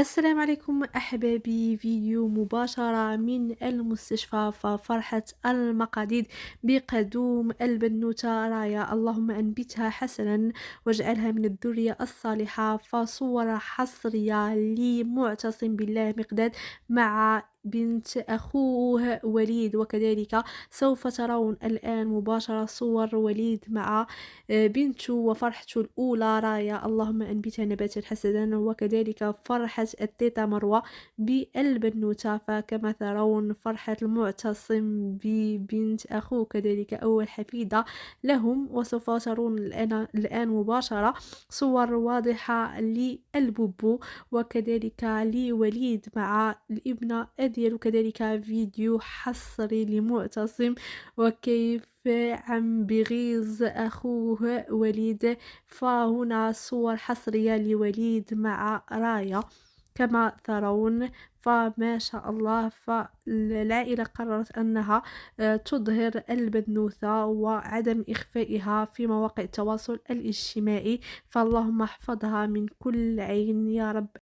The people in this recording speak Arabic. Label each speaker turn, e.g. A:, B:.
A: السلام عليكم أحبابي، فيديو مباشرة من المستشفى. ففرحة المقاديد بقدوم البنوتة رايا، اللهم أنبتها حسنا واجعلها من الذرية الصالحة. فصور حصرية لمعتصم بالله مقداد مع بنت أخوه وليد، وكذلك سوف ترون الآن مباشرة صور وليد مع بنته وفرحته الأولى رايا، اللهم أنبتها نباتا حسنا. وكذلك فرحة التيتا مروة بالبنوتة، فكما ترون فرحة المعتصم ببنت أخوه كذلك أول حفيدة لهم. وسوف ترون الآن مباشرة صور واضحة للبوبو وكذلك لوليد مع الابنة أديل، وكذلك فيديو حصري لمعتصم وكيف عم بغيظ أخوه وليد. فهنا صور حصرية لوليد مع رايا كما ترون. فما شاء الله، فالعائلة قررت أنها تظهر البنوثة وعدم إخفائها في مواقع التواصل الاجتماعي. فاللهم احفظها من كل عين يا رب